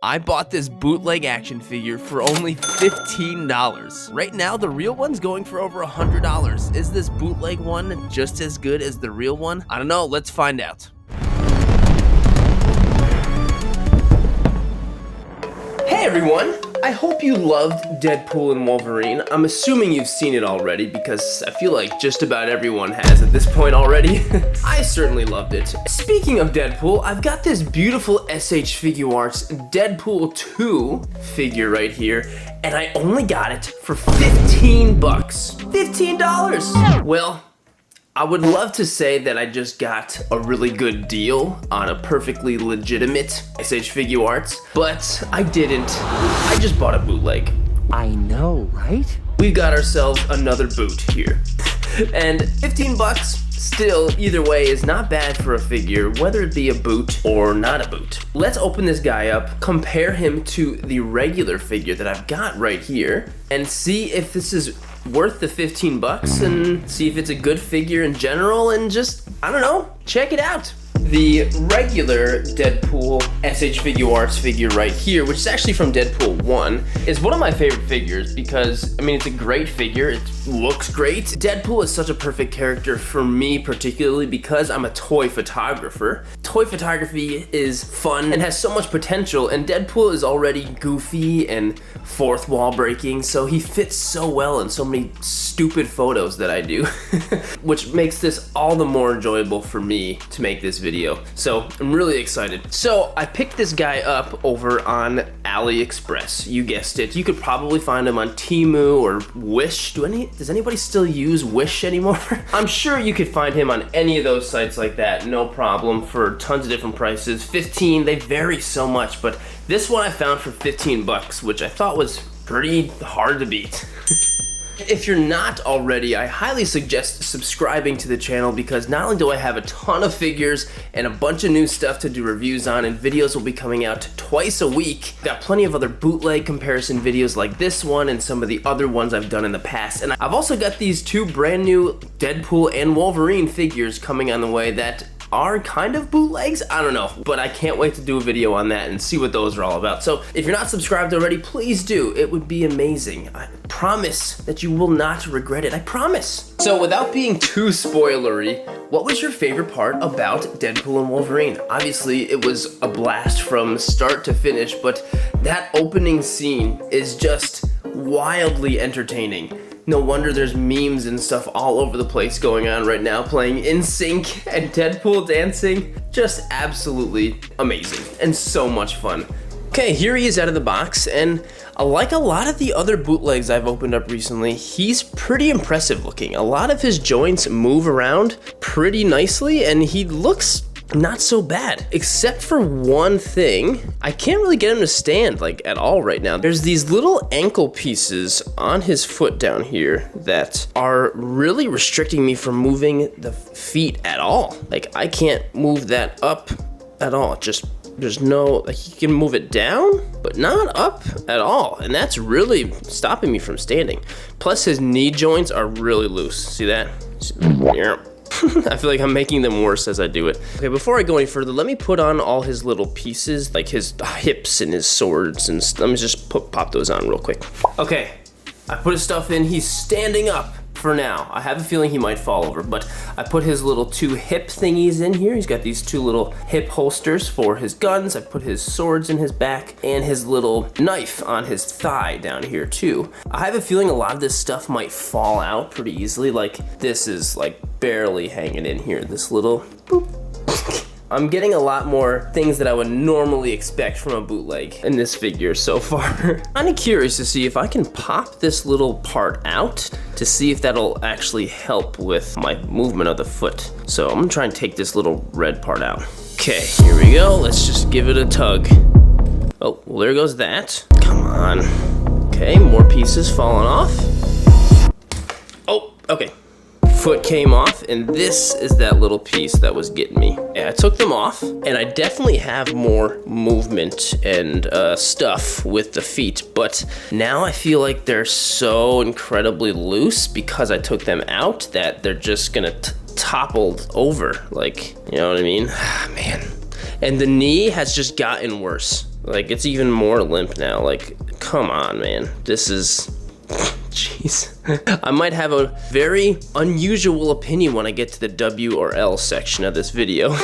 I bought this bootleg action figure for only $15. Right now, the real one's going for over $100. Is this bootleg one just as good as the real one? I don't know, let's find out. Hey everyone! I hope you loved Deadpool and Wolverine. I'm assuming you've seen it already because I feel like just about everyone has at this point already. I certainly loved it. Speaking of Deadpool, I've got this beautiful SH Figuarts Deadpool 2 figure right here, and I only got it for 15 bucks. $15! Well, I would love to say that I just got a really good deal on a perfectly legitimate SH Figuarts, but I didn't. I just bought a bootleg. I know, right? We got ourselves another boot here. And 15 bucks, still, either way, is not bad for a figure, whether it be a boot or not a boot. Let's open this guy up, compare him to the regular figure that I've got right here, and see if this is worth the 15 bucks and see if it's a good figure in general and just, I don't know, check it out. The regular Deadpool SH Figuarts figure right here, which is actually from Deadpool 1, is one of my favorite figures because, I mean, it's a great figure, it looks great. Deadpool is such a perfect character for me particularly because I'm a toy photographer. Toy photography is fun and has so much potential, and Deadpool is already goofy and fourth wall breaking, so he fits so well in so many stupid photos that I do, which makes this all the more enjoyable for me to make this video. So I'm really excited. So I picked this guy up over on AliExpress. You guessed it. You could probably find him on Temu or Wish. Does anybody still use Wish anymore? I'm sure you could find him on any of those sites like that, no problem, for tons of different prices. 15, they vary so much, but this one I found for 15 bucks, which I thought was pretty hard to beat. If you're not already, I highly suggest subscribing to the channel because not only do I have a ton of figures and a bunch of new stuff to do reviews on, and videos will be coming out twice a week, got plenty of other bootleg comparison videos like this one and some of the other ones I've done in the past. And I've also got these two brand new Deadpool and Wolverine figures coming on the way that are kind of bootlegs, I don't know, but I can't wait to do a video on that and see what those are all about. So if you're not subscribed already, please do. It would be amazing. I promise that you will not regret it. I promise. So without being too spoilery, what was your favorite part about Deadpool and Wolverine? Obviously, it was a blast from start to finish, but that opening scene is just wildly entertaining. No wonder there's memes and stuff all over the place going on right now, playing NSYNC and Deadpool dancing. Just absolutely amazing and so much fun. Okay, here he is out of the box, and like a lot of the other bootlegs I've opened up recently, he's pretty impressive looking. A lot of his joints move around pretty nicely, and he looks not so bad, except for one thing. I can't really get him to stand like at all right now. There's these little ankle pieces on his foot down here that are really restricting me from moving the feet at all. Like I can't move that up at all. There's no, like he can move it down, but not up at all. And that's really stopping me from standing. Plus his knee joints are really loose. See that? Yeah. I feel like I'm making them worse as I do it. Okay, before I go any further, let me put on all his little pieces, like his hips and his swords, and let me just pop those on real quick. Okay, I put his stuff in. He's standing up for now. I have a feeling he might fall over, but I put his little two hip thingies in here. He's got these two little hip holsters for his guns. I put his swords in his back and his little knife on his thigh down here too. I have a feeling a lot of this stuff might fall out pretty easily. Like this is like barely hanging in here. This little boop. I'm getting a lot more things that I would normally expect from a bootleg in this figure so far. I'm curious to see if I can pop this little part out to see if that'll actually help with my movement of the foot. So I'm gonna try and take this little red part out. Okay, here we go. Let's just give it a tug. Oh, well there goes that. Come on. Okay, more pieces falling off. Oh, okay. Foot came off, and this is that little piece that was getting me. Yeah, I took them off, and I definitely have more movement and stuff with the feet, but now I feel like they're so incredibly loose because I took them out that they're just gonna topple over, like, you know what I mean? Man. And the knee has just gotten worse. Like, it's even more limp now. Like, come on, man. This is... Jeez. I might have a very unusual opinion when I get to the W or L section of this video.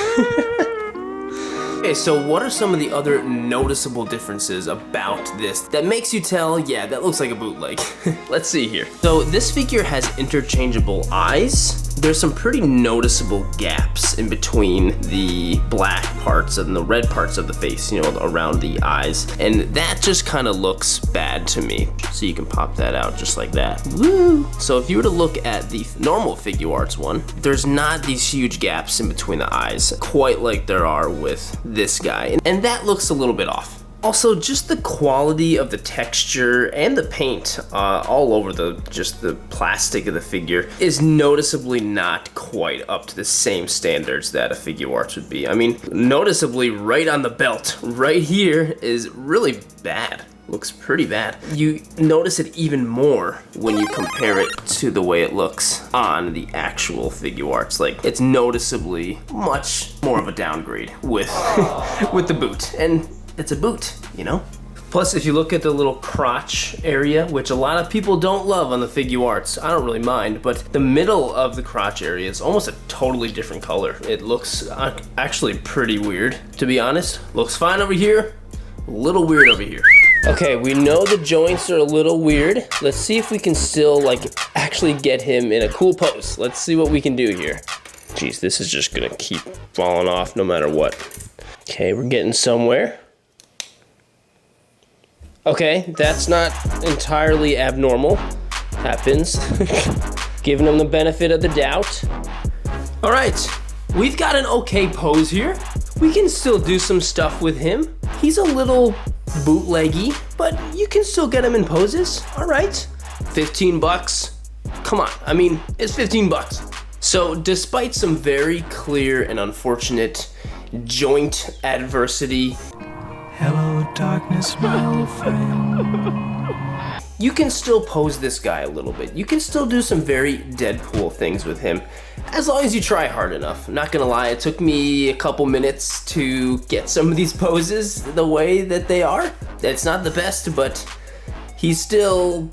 Okay, so what are some of the other noticeable differences about this that makes you tell, yeah, that looks like a bootleg? Let's see here. So this figure has interchangeable eyes. There's some pretty noticeable gaps in between the black parts and the red parts of the face, you know, around the eyes. And that just kind of looks bad to me. So you can pop that out just like that. Woo! So if you were to look at the normal Figuarts one, there's not these huge gaps in between the eyes, quite like there are with this guy. And that looks a little bit off. Also, just the quality of the texture and the paint all over just the plastic of the figure is noticeably not quite up to the same standards that a Figuarts would be. I mean, noticeably right on the belt, right here is really bad. Looks pretty bad. You notice it even more when you compare it to the way it looks on the actual Figuarts. Like, it's noticeably much more of a downgrade with with the boot. And it's a boot, you know? Plus, if you look at the little crotch area, which a lot of people don't love on the Figuarts, I don't really mind, but the middle of the crotch area is almost a totally different color. It looks actually pretty weird, to be honest. Looks fine over here, a little weird over here. Okay, we know the joints are a little weird. Let's see if we can still, like, actually get him in a cool pose. Let's see what we can do here. Jeez, this is just gonna keep falling off no matter what. Okay, we're getting somewhere. Okay, that's not entirely abnormal. Happens. Giving him the benefit of the doubt. All right, we've got an okay pose here. We can still do some stuff with him. He's a little bootleggy, but you can still get him in poses. All right, 15 bucks. Come on, I mean, it's 15 bucks. So despite some very clear and unfortunate joint adversity, hello, darkness, my old friend. You can still pose this guy a little bit. You can still do some very Deadpool things with him, as long as you try hard enough. I'm not gonna lie, it took me a couple minutes to get some of these poses the way that they are. It's not the best, but he's still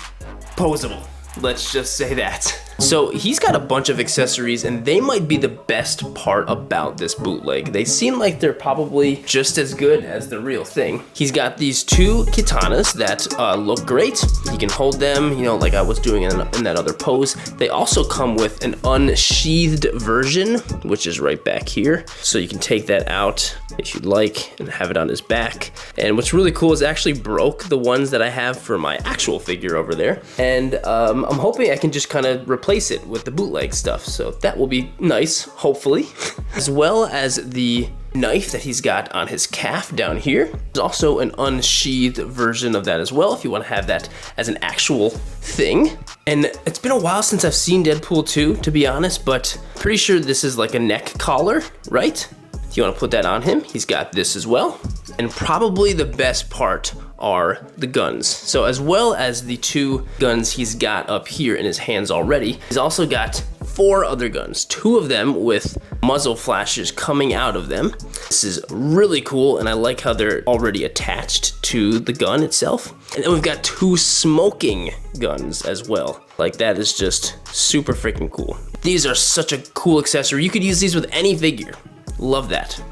posable. Let's just say that. So he's got a bunch of accessories, and they might be the best part about this bootleg. They seem like they're probably just as good as the real thing. He's got these two katanas that look great. He can hold them, you know, like I was doing in that other pose. They also come with an unsheathed version, which is right back here. So you can take that out if you'd like and have it on his back. And what's really cool is it actually broke the ones that I have for my actual figure over there. And I'm hoping I can just kind of replace it with the bootleg stuff, so that will be nice, hopefully. As well as the knife that he's got on his calf down here. There's also an unsheathed version of that as well, if you want to have that as an actual thing. And it's been a while since I've seen Deadpool 2, to be honest, but pretty sure this is like a neck collar, right? If you want to put that on him, he's got this as well. And probably the best part are the guns. So as well as the two guns he's got up here in his hands already, he's also got 4 other guns, 2 of them with muzzle flashes coming out of them. This is really cool, and I like how they're already attached to the gun itself. And then we've got 2 smoking guns as well. Like, that is just super freaking cool. These are such a cool accessory. You could use these with any figure. Love that.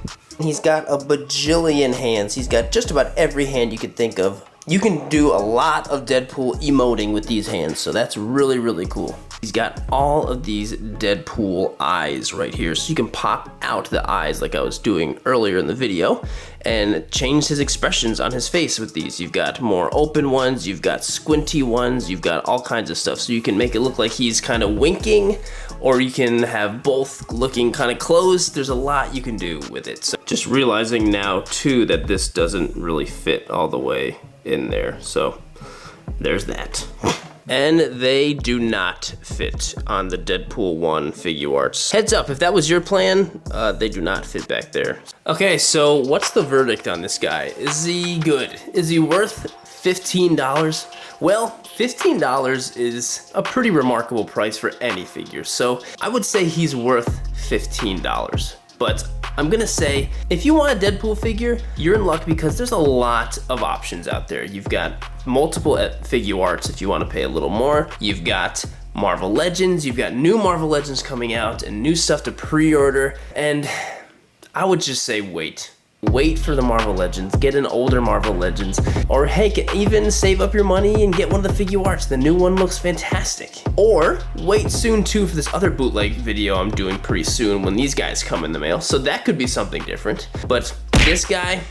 He's got a bajillion hands. He's got just about every hand you could think of. You can do a lot of Deadpool emoting with these hands, so that's really, really cool. He's got all of these Deadpool eyes right here, so you can pop out the eyes like I was doing earlier in the video and change his expressions on his face with these. You've got more open ones, you've got squinty ones, you've got all kinds of stuff, so you can make it look like he's kind of winking, or you can have both looking kind of closed. There's a lot you can do with it. So just realizing now too that this doesn't really fit all the way in there, so there's that. And they do not fit on the Deadpool 1 Figuarts. Heads up, if that was your plan, they do not fit back there. Okay, so what's the verdict on this guy? Is he good? Is he worth $15? Well, $15 is a pretty remarkable price for any figure, so I would say he's worth $15. But I'm gonna say, if you want a Deadpool figure, you're in luck because there's a lot of options out there. You've got multiple Figuarts if you want to pay a little more. You've got Marvel Legends, you've got new Marvel Legends coming out and new stuff to pre-order, and I would just say wait. Wait for the Marvel Legends, get an older Marvel Legends, or heck, even save up your money and get one of the Figuarts. The new one looks fantastic. Or wait soon too for this other bootleg video I'm doing pretty soon when these guys come in the mail, so that could be something different. But this guy,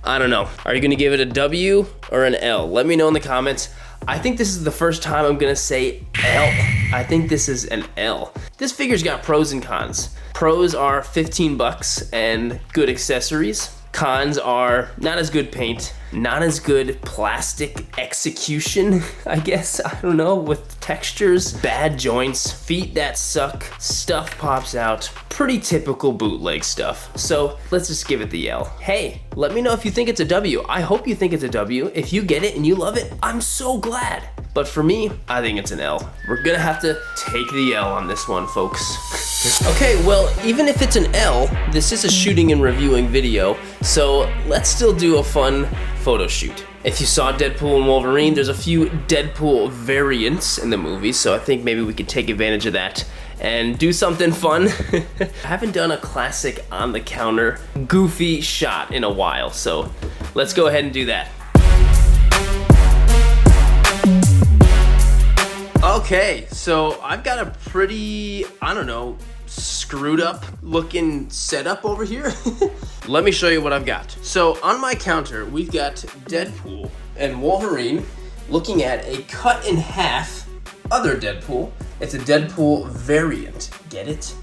I don't know. Are you gonna give it a W or an L? Let me know in the comments. I think this is the first time I'm gonna say L. I think this is an L. This figure's got pros and cons. Pros are 15 bucks and good accessories. Cons are not as good paint, not as good plastic execution, I guess, I don't know, with textures, bad joints, feet that suck, stuff pops out, pretty typical bootleg stuff. So let's just give it the L. Hey, let me know if you think it's a W. I hope you think it's a W. If you get it and you love it, I'm so glad. But for me, I think it's an L. We're gonna have to take the L on this one, folks. Okay, well, even if it's an L, this is a shooting and reviewing video, so let's still do a fun photo shoot. If you saw Deadpool and Wolverine, there's a few Deadpool variants in the movie, so I think maybe we could take advantage of that and do something fun. I haven't done a classic on the counter goofy shot in a while, so let's go ahead and do that. Okay, so I've got a pretty, I don't know, screwed up looking setup over here. Let me show you what I've got. So on my counter, we've got Deadpool and Wolverine looking at a cut in half other Deadpool. It's a Deadpool variant, get it?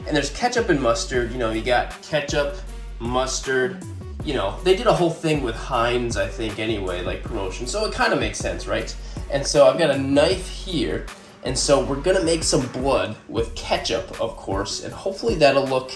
And there's ketchup and mustard. You know, you got ketchup, mustard, you know, they did a whole thing with Heinz, I think, anyway, like promotion. So it kind of makes sense, right? And so I've got a knife here, and so we're gonna make some blood with ketchup, of course, and hopefully that'll look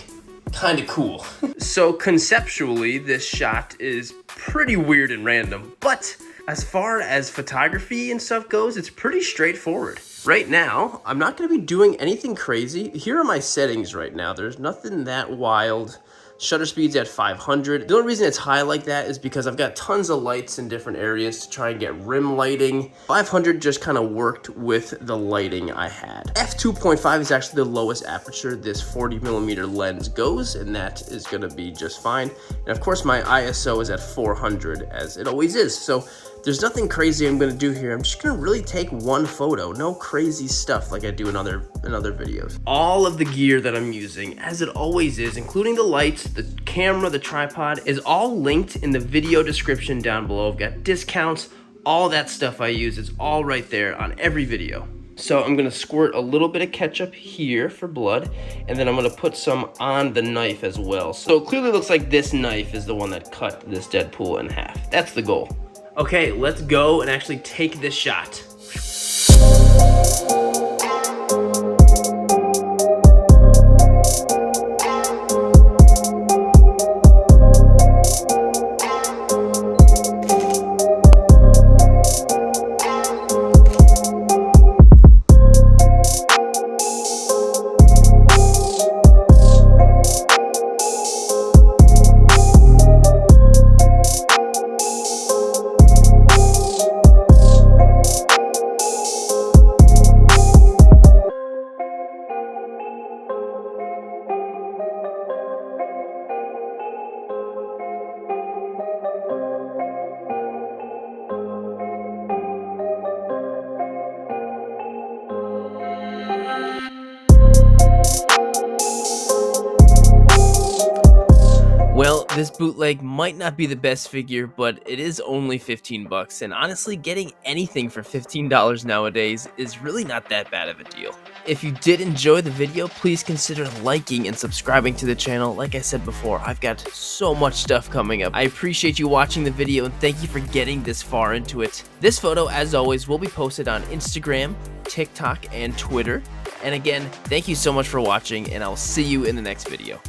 kind of cool. So conceptually, this shot is pretty weird and random, but as far as photography and stuff goes, it's pretty straightforward. Right now, I'm not gonna be doing anything crazy. Here are my settings right now. There's nothing that wild. Shutter speed's at 500. The only reason it's high like that is because I've got tons of lights in different areas to try and get rim lighting. 500 just kind of worked with the lighting I had. f2.5 is actually the lowest aperture this 40mm lens goes, and that is gonna be just fine. And of course my ISO is at 400, as it always is. So there's nothing crazy I'm gonna do here. I'm just gonna really take one photo. No crazy stuff like I do in other videos. All of the gear that I'm using, as it always is, including the lights, the camera, the tripod, is all linked in the video description down below. I've got discounts, all that stuff I use is all right there on every video. So I'm gonna squirt a little bit of ketchup here for blood, and then I'm gonna put some on the knife as well. So it clearly looks like this knife is the one that cut this Deadpool in half. That's the goal. Okay, let's go and actually take this shot. Well, this bootleg might not be the best figure, but it is only 15 bucks, and honestly, getting anything for $15 nowadays is really not that bad of a deal. If you did enjoy the video, please consider liking and subscribing to the channel. Like I said before, I've got so much stuff coming up. I appreciate you watching the video, and thank you for getting this far into it. This photo, as always, will be posted on Instagram, TikTok, and Twitter. And again, thank you so much for watching, and I'll see you in the next video.